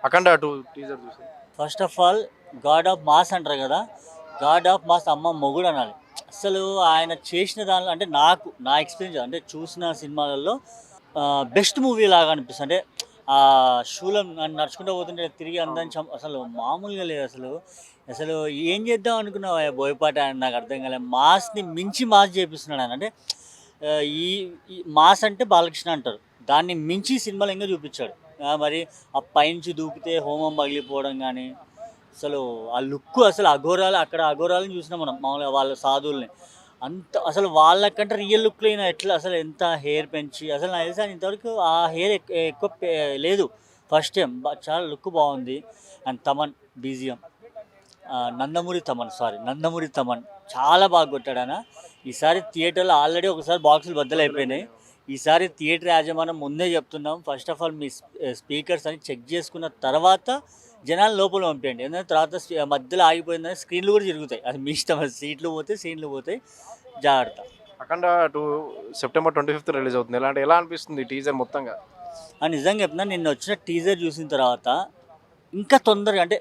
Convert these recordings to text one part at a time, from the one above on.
అఖండ 2 teaser చూసాను. First of all God of mass అంటారు కదా, గాడ్ ఆఫ్ మాస్ అమ్మ మొగుడు అనాలి. అసలు ఆయన చేసిన దానిలో అంటే నాకు నా ఎక్స్పీరియన్స్ అంటే చూసిన సినిమాలలో బెస్ట్ మూవీ లాగా అనిపిస్తుంది. అంటే ఆ శూలం నడుచుకుంటూ పోతుంటే తిరిగి అందరం అసలు మామూలుగా లేదు అసలు. అసలు ఏం చేద్దాం అనుకున్నావు బోయపాటి అని నాకు అర్థం కాలేదు. మాస్ని మించి మాస్ చేపిస్తున్నాడు ఆయన. అంటే ఆ, ఈ ఈ మాస్ అంటే బాలకృష్ణ అంటారు, దాన్ని మించి సినిమాలు ఇంకా చూపించాడు. మరి ఆ పైనుంచి దూకితే హోమం పగిలిపోవడం కానీ, అసలు ఆ లుక్, అసలు అఘోరాలు అక్కడ అఘోరాలను చూసినాం మనం మామూలుగా వాళ్ళ సాధువుల్ని. అంత అసలు వాళ్ళకంటే రియల్ లుక్లో అయినా ఎట్లా అసలు ఎంత హెయిర్ పెంచి, అసలు నాకు తెలిసి ఆయన ఇంతవరకు ఆ హెయిర్ ఎక్కువ లేదు. ఫస్ట్ టైం చాలా లుక్ బాగుంది. అండ్ తమన్ బీజిఎం, నందమూరి తమన్ చాలా బాగా కొట్టాడు ఆయన. ఈసారి థియేటర్లో ఆల్రెడీ ఒకసారి బాక్సులు బద్దలైపోయినాయి. ఈసారి థియేటర్ యాజమాన్యం ముందే చెప్తున్నాం, first of all me speakers అని చెక్ చేసుకున్న తర్వాత జనాలు లోపల పంపించండి. ఎందుకంటే తర్వాత మధ్యలో ఆగిపోయిందని స్క్రీన్లు కూడా తిరుగుతాయి. అది మీ ఇష్టం, అది సీట్లు పోతాయి, సీన్లు పోతాయి, జాగ్రత్త. అఖండ 2 సెప్టెంబర్ 25th రిలీజ్ అవుతుంది. ఎలా అనిపిస్తుంది టీజర్ మొత్తంగా? నిజంగా చెప్తున్నా, నిన్న వచ్చిన టీజర్ చూసిన తర్వాత ఇంకా తొందరగా అంటే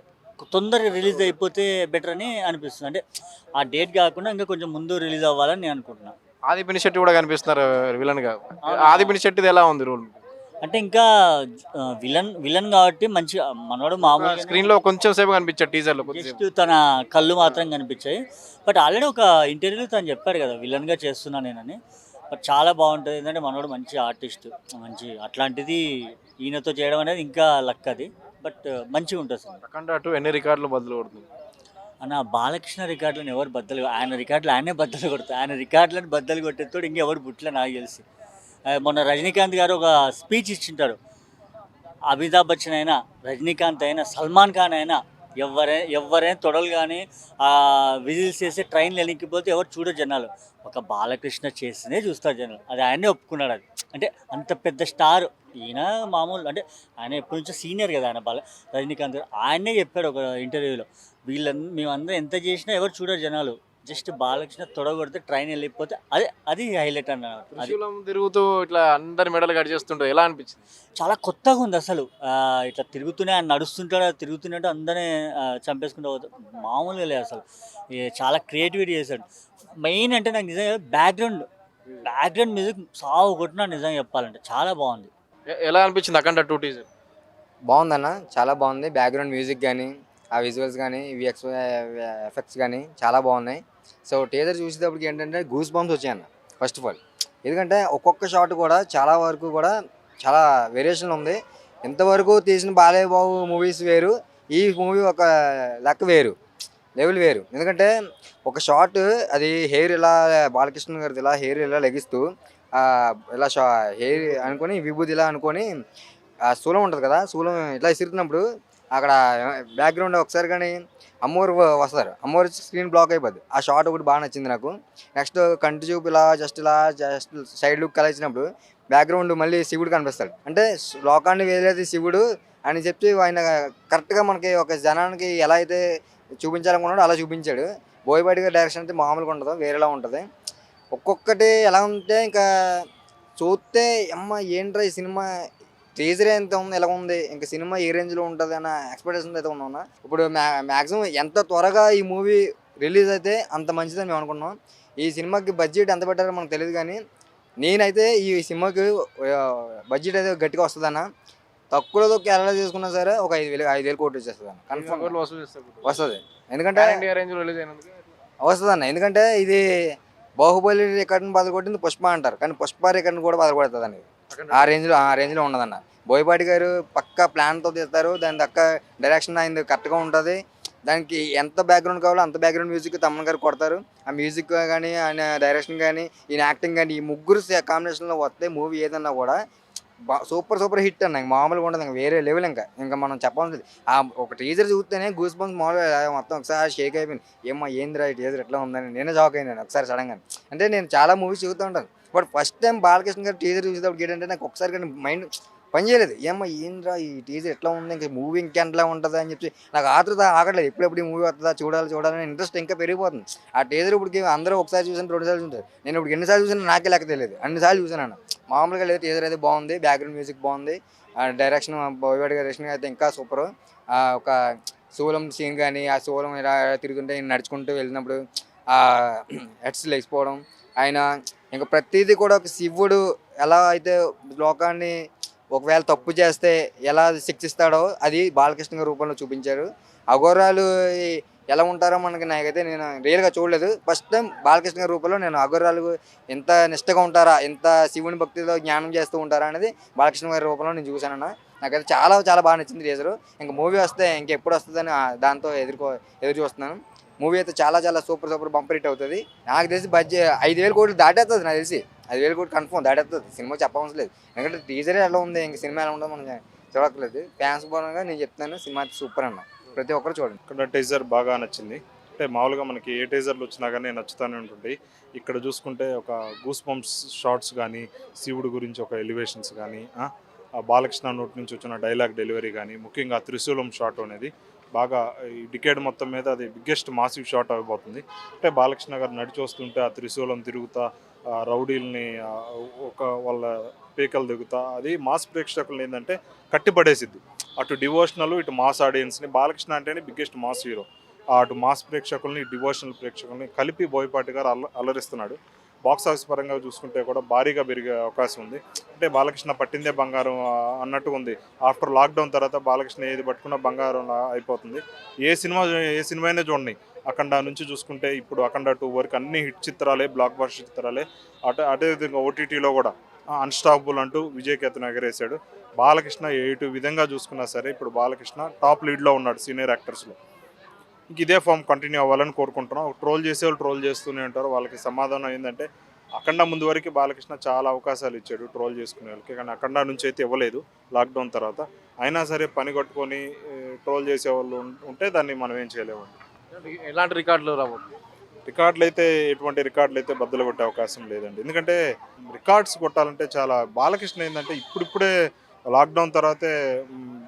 తొందరగా రిలీజ్ అయిపోతే బెటర్ అని అనిపిస్తుంది. అంటే ఆ డేట్ కాకుండా ఇంకా కొంచెం ముందు రిలీజ్ అవ్వాలని నేను అనుకుంటున్నాను. ఆది పినిశెట్టి కూడా కనిపిస్తున్నారు విలన్ గా. ఆది పినిశెట్టిది ఎలా ఉంది రోల్? అంటే ఇంకా విలన్ విలన్ కాబట్టి మంచిగా మనోడు మామూలుగా స్క్రీన్ లో కొంచెం సేపు కనిపించాడు టీజర్ లో జస్ట్ తన కళ్ళు మాత్రం కనిపించాయి. బట్ ఆల్రెడీ ఒక ఇంటర్వ్యూలో తను చెప్పాడు కదా విలన్గా చేస్తున్నా నేనని. బట్ చాలా బాగుంటుంది, ఎందుకంటే మనోడు మంచి ఆర్టిస్ట్, మంచి అట్లాంటిది ఈయనతో చేయడం అనేది ఇంకా లక్ అది. బట్ మంచిగా ఉంటుంది సార్. అఖండ 2 ఎన్ని రికార్డులు బదులు కొడుతుంది? అన్న బాలకృష్ణ రికార్డులను ఎవరు బద్దలు, ఆయన రికార్డులు ఆయనే బద్దలు కొడతారు. ఆయన రికార్డులను బద్దలు కొట్టేతో ఇంకెవరు బుట్ల నాకు తెలిసి. మొన్న రజనీకాంత్ గారు ఒక స్పీచ్ ఇచ్చింటారు, అమితాబ్ బచ్చన్ అయినా, రజనీకాంత్ అయినా, సల్మాన్ ఖాన్ అయినా ఎవరైనా తొడలు కానీ విజిల్స్ చేసి ట్రైన్లు వెనక్కిపోతే ఎవరు చూడరు జనాలు. ఒక బాలకృష్ణ చేస్తేనే చూస్తారు జనాలు. అది ఆయనే ఒప్పుకున్నాడు. అది అంటే అంత పెద్ద స్టార్ ఈయన మామూలు అంటే ఆయన ఎప్పటి నుంచో సీనియర్ కదా ఆయన రజనీకాంత్ గారు. ఆయనే చెప్పాడు ఒక ఇంటర్వ్యూలో, మేమందరం ఎంత చేసినా ఎవరు చూడరు జనాలు, జస్ట్ బాలకృష్ణ తొడగొడితే ట్రైన్ వెళ్ళిపోతే అది హైలైట్ అన్నారు. అది తిరుగుతూ ఇట్లా అందరి మెడలు కట్ చేస్తుంటారు, ఎలా అనిపించింది? చాలా కొత్తగా ఉంది అసలు. ఇట్లా తిరుగుతూనే ఆయన నడుస్తుంటాడు, తిరుగుతున్నట్టు అందరినీ చంపేసుకుంటూ పోతాడు. మామూలుగా లేదు అసలు. చాలా క్రియేటివిటీ చేశాడు. మెయిన్ అంటే నాకు నిజంగా బ్యాక్గ్రౌండ్ మ్యూజిక్ సాగు కొట్టినా, నిజంగా చెప్పాలంటే చాలా బాగుంది. ఎలా అనిపించింది అఖండ 2 టీజర్? బాగుందన్న, చాలా బాగుంది. బ్యాక్గ్రౌండ్ మ్యూజిక్ కానీ, ఆ విజువల్స్ కానీ, విఎక్స్ ఎఫెక్ట్స్ కానీ చాలా బాగున్నాయి. సో టీజర్ చూసేటప్పటికి ఏంటంటే గూస్ బంప్స్ వచ్చాయన్న ఫస్ట్ ఆఫ్ ఆల్. ఎందుకంటే ఒక్కొక్క షాట్ కూడా చాలా వరకు కూడా చాలా వేరియేషన్ ఉంది. ఇంతవరకు తీసిన బాలయ్య బాబు మూవీస్ వేరు, ఈ మూవీ ఒక లెక్క వేరు, లెవెల్ వేరు. ఎందుకంటే ఒక షాట్ అది హెయిర్ ఇలా బాలకృష్ణ గారిది ఇలా హెయిర్ ఇలా లెగిస్తూ ఇలా హెయిర్ అనుకొని విభూది ఇలా అనుకొని ఆ శూలం ఉంటుంది కదా, శూలం ఇట్లా ఇసురుతున్నప్పుడు అక్కడ బ్యాక్గ్రౌండ్ ఒకసారి కానీ అమ్మవారు వస్తారు, అమ్మవారు స్క్రీన్ బ్లాక్ అయిపోద్ది. ఆ షాట్ ఒకటి బాగా నచ్చింది నాకు. నెక్స్ట్ కంటి చూపు ఇలా జస్ట్ సైడ్ లుక్ అలా ఇచ్చినప్పుడు బ్యాక్గ్రౌండ్ మళ్ళీ శివుడు కనిపిస్తాడు. అంటే లోకాన్ని వేరేది శివుడు అని చెప్పి ఆయన కరెక్ట్గా మనకి ఒక జనానికి ఎలా అయితే చూపించాలనుకున్నాడో అలా చూపించాడు. బోయపాటి గారి డైరెక్షన్ అయితే మామూలుగా ఉండదు, వేరేలా ఉంటుంది. ఒక్కొక్కటి ఎలా ఉంటే ఇంకా చూస్తే అమ్మ ఏంట్రా ఈ సినిమా టీజర్ ఎంత ఉంది, ఎలా ఉంది, ఇంకా సినిమా ఏ రేంజ్లో ఉంటుంది అన్న ఎక్స్పెక్టేషన్ అయితే ఉన్నా. ఇప్పుడు మ్యాక్సిమం ఎంత త్వరగా ఈ మూవీ రిలీజ్ అయితే అంత మంచిదని మేము అనుకున్నాం. ఈ సినిమాకి బడ్జెట్ ఎంత పెట్టారో మనకు తెలియదు, కానీ నేనైతే ఈ సినిమాకి బడ్జెట్ అయితే గట్టిగా వస్తుందన్న. తక్కువలో కేరళ చేసుకున్నా సరే ఒక 5,000 కోట్లు వచ్చేస్తుంది అన్న, కన్ఫర్మ్ వస్తుంది. ఎందుకంటే వస్తుంది అన్న, ఎందుకంటే ఇది బాహుబలి రికార్డుని బదలగొట్టింది పుష్ప అంటారు, కానీ పుష్ప రికార్డుని కూడా బదలగొడుతుంది అండి. ఆ రేంజ్లో ఉండదన్న. బోయపాటి గారు పక్కా ప్లాన్తో తీస్తారు, దాని దక్క డైరెక్షన్ అయింది కరెక్ట్గా ఉంటుంది. దానికి ఎంత బ్యాక్గ్రౌండ్ కావాలో అంత బ్యాక్గ్రౌండ్ మ్యూజిక్ తమ్మన్ గారు కొడతారు. ఆ మ్యూజిక్ కానీ, ఆయన డైరెక్షన్ కానీ, ఈయన యాక్టింగ్ కానీ, ఈ ముగ్గురు కాంబినేషన్లో వస్తే మూవీ ఏదన్నా కూడా సూపర్ హిట్ అన్న. మామూలుగా ఉండదు, ఇంకా వేరే లెవెల్. ఇంకా మనం చెప్పాల్సింది ఒక టీజర్ చూస్తేనే గూస్ బంప్స్ మామూలుగా మొత్తం ఒకసారి షేక్ అయిపోయింది. ఏమో ఏందిరా ఈ టీజర్ ఎట్లా ఉందని నేనే షాక్ అయినాను ఒకసారి సడన్గా. అంటే నేను చాలా మూవీస్ చూస్తూ ఉంటాను, బట్ ఫస్ట్ టైం బాలకృష్ణ గారు టీజర్ చూసేటప్పుడు ఏంటంటే నాకు ఒకసారి కానీ మైండ్ పని చేయలేదు. ఏమో ఏంద్రా ఈ టీజర్ ఎట్లా ఉంది, ఇంకా మూవీ ఇంకెంతలా ఉంటుంది అని చెప్పి నాకు ఆతృత ఆగట్లేదు. ఎప్పుడెప్పుడు ఈ మూవీ వస్తుందా చూడాలని ఇంట్రెస్ట్ ఇంకా పెరిగిపోతుంది. ఆ టీజర్ ఇప్పటికి అందరూ ఒకసారి చూసాను, 2 సార్లు చూసారు. నేను ఇప్పుడు ఎన్నిసార్లు చూసాను నాకే లెక్క తెలియదు, అన్నిసార్లు చూసాను. మామూలుగా లేదు, టీజర్ అయితే బాగుంది, బ్యాక్గ్రౌండ్ మ్యూజిక్ బాగుంది, డైరెక్షన్ బోయపాటి గారి డైరెక్షన్ అయితే ఇంకా సూపరు. ఒక శూలం సీన్ కానీ ఆ శూలం ఇలా తిరుగుతుంటే ఈయన నడుచుకుంటూ వెళ్ళినప్పుడు ఆ హెడ్స్ లేచిపోవడం, ఆయన ఇంకా ప్రతిదీ కూడా ఒక శివుడు ఎలా అయితే లోకాన్ని ఒకవేళ తప్పు చేస్తే ఎలా శిక్షిస్తాడో అది బాలకృష్ణ గారి రూపంలో చూపించారు. అఘోరాలు ఎలా ఉంటారో నాకైతే నేను రియల్గా చూడలేదు. ఫస్ట్ టైం బాలకృష్ణ గారి రూపంలో నేను అఘోరాలు ఎంత నిష్టగా ఉంటారా, ఎంత శివుని భక్తిలో జ్ఞానం చేస్తూ ఉంటారా అనేది బాలకృష్ణ గారి రూపంలో నేను చూశానన్న. నాకైతే చాలా చాలా బాగా నచ్చింది టీజరు. ఇంకా మూవీ వస్తే ఇంకెప్పుడు వస్తుందని దాంతో ఎదురు చూస్తున్నాను. మూవీ అయితే చాలా చాలా సూపర్ సూపర్ బంపర్ హిట్ అవుతుంది. నాకు తెలిసి బడ్జెట్ 5,000 కోట్లు దాటేస్తుంది. నాకు తెలిసి 5,000 కోట్లు కన్ఫర్మ్ దాటేస్తుంది. సినిమా చెప్పవలసిన లేదు, ఎందుకంటే టీజరే ఎలా ఉంది, ఇంక సినిమా ఎలా ఉందో మనం చూడట్లేదు. ఫ్యాన్స్ పరంగా నేను చెప్తున్నాను, సినిమా సూపర్ అన్న, ప్రతి ఒక్కరు చూడండి. ఇక్కడ టీజర్ బాగా నచ్చింది. అంటే మామూలుగా మనకి ఏ టీజర్లు వచ్చినా కానీ నచ్చుతూనే ఉంటుంటాయి. ఇక్కడ చూసుకుంటే ఒక గూస్ బంప్స్ షార్ట్స్ కానీ, శివుడు గురించి ఒక ఎలివేషన్స్ కానీ, ఆ బాలకృష్ణ నోటి నుంచి వచ్చిన డైలాగ్ డెలివరీ కానీ, ముఖ్యంగా త్రిశూలం షాట్ అనేది బాగా ఈ డికేడ్ మొత్తం మీద అది బిగ్గెస్ట్ మాసివ్ షాట్ అయిపోతుంది. అంటే బాలకృష్ణ గారు నడిచి వస్తుంటే ఆ త్రిశూలం తిరుగుతా రౌడీల్ని ఒక వాళ్ళ పీకలు దిగుతా అది మాస్ ప్రేక్షకులు ఏంటంటే కట్టిపడేసిద్ది. అటు డివోషనల్ ఇటు మాస్ ఆడియన్స్ని. బాలకృష్ణ అంటేనే బిగ్గెస్ట్ మాస్ హీరో. అటు మాస్ ప్రేక్షకుల్ని డివోషనల్ ప్రేక్షకుల్ని కలిపి బోయపాటి గారు అలరిస్తున్నాడు. బాక్స్ ఆఫీస్ పరంగా చూసుకుంటే కూడా భారీగా పెరిగే అవకాశం ఉంది. అంటే బాలకృష్ణ పట్టిందే బంగారం అన్నట్టుగా ఉంది. ఆఫ్టర్ లాక్డౌన్ తర్వాత బాలకృష్ణ ఏది పట్టుకున్నా బంగారం అయిపోతుంది. ఏ సినిమా అయినా చూడండి, అఖండ నుంచి చూసుకుంటే ఇప్పుడు అఖండ 2 వరకు అన్ని హిట్ చిత్రాలే, బ్లాక్ బస్టర్ చిత్రాలే. అదేవిధంగా ఓటీటీలో కూడా అన్స్టాపబుల్ అంటూ విజయ్ కేతన్ ఎగరేశాడు. బాలకృష్ణ ఎటు విధంగా చూసుకున్నా సరే ఇప్పుడు బాలకృష్ణ టాప్ లీడ్లో ఉన్నాడు సీనియర్ యాక్టర్స్లో. ఇంక ఇదే ఫామ్ కంటిన్యూ అవ్వాలని కోరుకుంటున్నాం. ట్రోల్ చేసేవాళ్ళు ట్రోల్ చేస్తూనే ఉంటారు. వాళ్ళకి సమాధానం ఏంటంటే అఖండ ముందు వరకు బాలకృష్ణ చాలా అవకాశాలు ఇచ్చాడు ట్రోల్ చేసుకునే వాళ్ళకి, కానీ అఖండ నుంచి అయితే ఇవ్వలేదు లాక్డౌన్ తర్వాత. అయినా సరే పని కట్టుకొని ట్రోల్ చేసేవాళ్ళు ఉంటే దాన్ని మనం ఏం చేయలేమండి. ఎలాంటి రికార్డులు రాబోతుంది? ఎటువంటి రికార్డులు అయితే బద్దలు కొట్టే అవకాశం లేదండి. ఎందుకంటే రికార్డ్స్ కొట్టాలంటే చాలా బాలకృష్ణ ఏంటంటే ఇప్పుడిప్పుడే లాక్డౌన్ తర్వాతే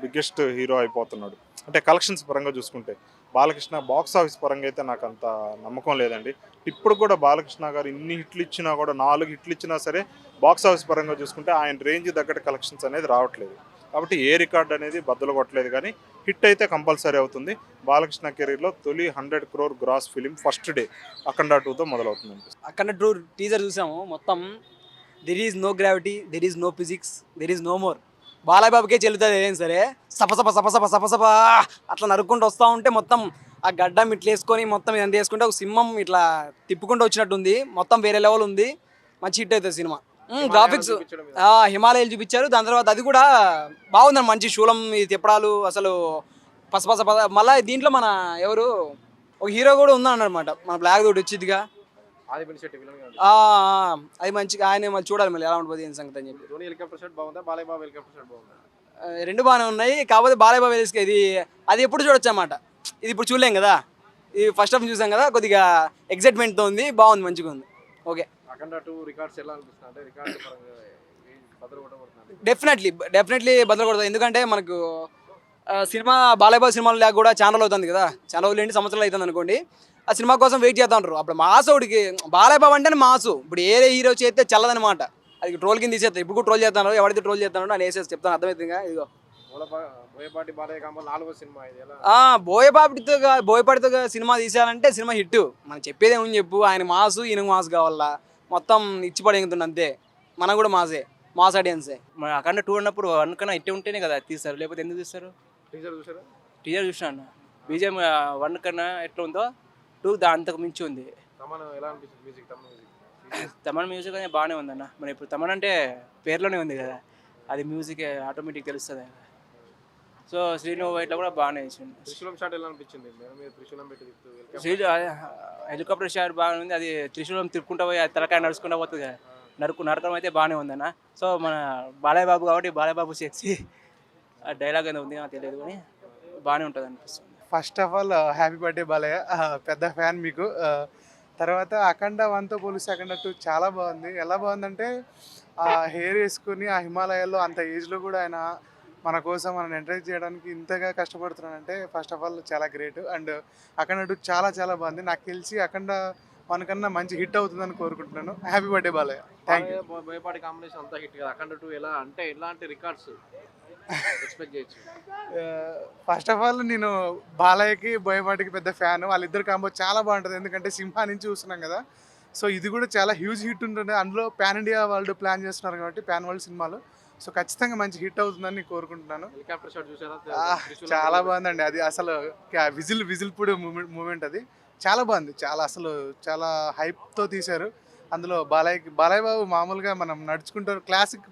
బిగ్గెస్ట్ హీరో అయిపోతున్నాడు. అంటే కలెక్షన్స్ పరంగా చూసుకుంటే బాలకృష్ణ బాక్స్ ఆఫీస్ పరంగా అయితే నాకు అంత నమ్మకం లేదండి. ఇప్పుడు కూడా బాలకృష్ణ గారు ఇన్ని హిట్లు ఇచ్చినా కూడా 4 హిట్లు ఇచ్చినా సరే బాక్స్ ఆఫీస్ పరంగా చూసుకుంటే ఆయన రేంజ్ తగ్గట్టు కలెక్షన్స్ అనేది రావట్లేదు. కాబట్టి ఏ రికార్డ్ అనేది బద్దలు కొట్టలేదు, కానీ హిట్ అయితే కంపల్సరీ అవుతుంది. బాలకృష్ణ కెరీర్లో తొలి 100 crore gross film first day Akhanda 2తో మొదలవుతుంది. అఖండ 2 టీజర్ చూసాము, మొత్తం there is no gravity, there is no physics, there is no more. Balayya బాబుకే చెల్లుతుంది ఏం సరే, సపసప సపసప సపసప అట్లా నరుక్కుంటూ వస్తూ ఉంటే మొత్తం ఆ గడ్డం ఇట్లా వేసుకొని మొత్తం ఇదంతా వేసుకుంటే ఒక సింహం ఇట్లా తిప్పుకుంటూ వచ్చినట్టుంది. మొత్తం వేరే లెవెల్ ఉంది, మంచి హిట్ అవుతుంది సినిమా. గ్రాఫిక్స్ హిమాలయాలు చూపించారు. దాని తర్వాత అది కూడా బాగుందండి, మంచి శూలం ఈ తిప్పడాలు అసలు పసపస మళ్ళీ దీంట్లో మన ఎవరు ఒక హీరో కూడా ఉందన్నమాట, మన బ్లాక్ తోటి వచ్చిందిగా, అది మంచిగా ఆయన మళ్ళీ చూడాలి మళ్ళీ ఎలా ఉంటుంది ఏం సంగతి అని చెప్పి. హెలికాప్టర్ షాట్ బాగుందా, బాలయ్య బాబు హెలికాప్టర్ షాట్ బాగుందా? రెండు బాగానే ఉన్నాయి, కాకపోతే బాలయ్య బాబు ఇది అది ఎప్పుడు చూడొచ్చు అన్నమాట, ఇది ఇప్పుడు చూడలేం కదా, ఇది ఫస్ట్ హాఫ్ చూసాం కదా, కొద్దిగా ఎక్సైట్మెంట్తో ఉంది, బాగుంది, మంచిగా ఉంది. ఓకే. అఖండ 2 రికార్డ్స్ ఎలా అనిపిస్తుంది? అంటే రికార్డ్ పరంగా బద్దలు కొట్టబడుతుంది. డెఫినెట్లీ బదులు కొడతాం. ఎందుకంటే మనకు సినిమా బాలయ్య బాబు సినిమాలు లేక కూడా ఛానల్ అవుతుంది కదా, ఛానల్ 2 సంవత్సరాలు అవుతుంది అనుకోండి. ఆ సినిమా కోసం వెయిట్ చేస్తూ ఉంటారు. అప్పుడు మాసోడికి బాలయ్య బాబు అంటేనే మాసు. ఇప్పుడు ఏ హీరో చేస్తే చల్లదనమాట, అది ట్రోల్ కింద తీసేస్తారు. ఇప్పుడు ట్రోల్ చేస్తున్నారు, ఎవరైతే ట్రోల్ చేస్తున్నారో అని వేసేసి చెప్తాను, అర్థమవుతుందిగా. ఇదిగో బోయపాటి బాలయ్య కాంబో 4వ సినిమా ఇది. ఎలా బోయపాటితో సినిమా తీసేయాలంటే సినిమా హిట్. మనం చెప్పేది ఏమని చెప్పు, ఆయన మాసు ఈయన మాసు కావాలా, మొత్తం ఇచ్చి పడేగుతుంది అంతే. మనం కూడా మాస్ ఆడియన్సే. మన అఖండ 2 అన్నప్పుడు 1 కన్నా ఇట్టే ఉంటేనే కదా తీస్తారు, లేకపోతే ఎందుకు తీస్తారు? టీజర్ చూసారా? టీజర్ చూసినా అన్న, బీజేఎం 1 కన్నా ఎట్లా ఉందో 2 అంతకు మించి ఉంది. తమన్ ఎలా అనిపిస్తుంది మ్యూజిక్? తమన్ మ్యూజిక్ అనేది బాగానే ఉందన్న. మన ఇప్పుడు తమన్ అంటే పేర్లోనే ఉంది కదా, అది మ్యూజిక్ ఆటోమేటిక్ తెలుస్తుంది. సో శ్రీను ఇట్లా కూడా బాగానే చేసింది. త్రిశూలం షాట్ ఎలా అనిపించింది? మీరు త్రిశూలం పెట్టి హెలికాప్టర్ షాట్ బాగానే ఉంది. అది త్రిశూలం తిరుక్కుంటా పోయి తలకాయ నడుచుకుంటా పోతుంది కదా, నరకడం అయితే బాగానే ఉందన్న. సో మన బాలయ్య బాబు కాబట్టి బాలయ్య బాబు చేసి ఆ డైలాగ్ అనేది ఉంది, నాకు తెలియదు, కానీ బాగానే ఉంటుంది అనిపిస్తుంది. First of all happy birthday Balayya, పెద్ద ఫ్యాన్ మీకు. తర్వాత అఖండ 1తో పోలిస్తే అఖండ 2 చాలా బాగుంది. ఎలా బాగుందంటే హెయిర్ వేసుకుని ఆ హిమాలయాల్లో అంత ఏజ్లో కూడా ఆయన మన కోసం మనం ఎంకరేజ్ చేయడానికి ఇంతగా కష్టపడుతున్నానంటే ఫస్ట్ ఆఫ్ ఆల్ చాలా గ్రేట్. అండ్ అఖండ 2 చాలా చాలా బాగుంది. నాకు తెలిసి అఖండ 1 కన్నా మంచి హిట్ అవుతుందని కోరుకుంటున్నాను. Happy birthday Balayya. Thank you. Boyapati combination అంతా హిట్ కదా. అఖండ 2 ఎలా అంటే ఎలాంటి రికార్డ్స్ ఎక్స్పెక్ట్ చేయొచ్చు? ఫస్ట్ ఆఫ్ ఆల్ నేను బాలయ్యకి బోయపాటికి పెద్ద ఫ్యాన్. వాళ్ళిద్దరు కాంబో చాలా బాగుంటుంది. ఎందుకంటే సింహా నుంచి చూస్తున్నాం కదా, సో ఇది కూడా చాలా హ్యూజ్ హిట్ ఉంటుంది. అందులో పాన్ ఇండియా వాళ్ళు ప్లాన్ చేస్తున్నారు కాబట్టి పాన్ వరల్డ్ సినిమాలు, సో ఖచ్చితంగా మంచి హిట్ అవుతుందని నేను కోరుకుంటున్నాను. హెలికాప్టర్ షాట్ చూసారా? త్రిశూలం చాలా బాగుందండి అది. అసలు విజిల్ పుడు మూమెంట్ అది చాలా బాగుంది. చాలా అసలు చాలా హైప్తో తీశారు. అందులో బాలయ్య బాబు మామూలుగా మనం నడుచుకుంటారు క్లాసిక్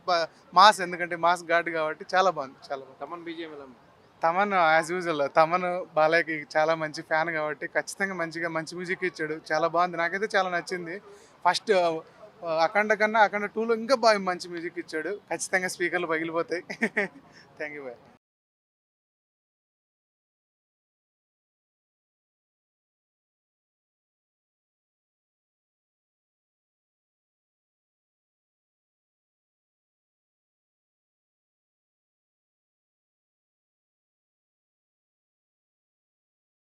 మాస్, ఎందుకంటే మాస్ గాడ్ కాబట్టి చాలా బాగుంది. చాలా బాగుంది. తమన్ బీజిఎం ఎలా ఉంది? తమన్ యాజ్ యూజువల్ తమన్ బాలయ్యకి చాలా మంచి ఫ్యాన్ కాబట్టి ఖచ్చితంగా మంచి మ్యూజిక్ ఇచ్చాడు. చాలా బాగుంది, నాకైతే చాలా నచ్చింది. ఫస్ట్ అఖండ కన్నా అఖండ 2లో ఇంకా బాగా మంచి మ్యూజిక్ ఇచ్చాడు. ఖచ్చితంగా స్పీకర్లు పగిలిపోతాయి. Thank you bye.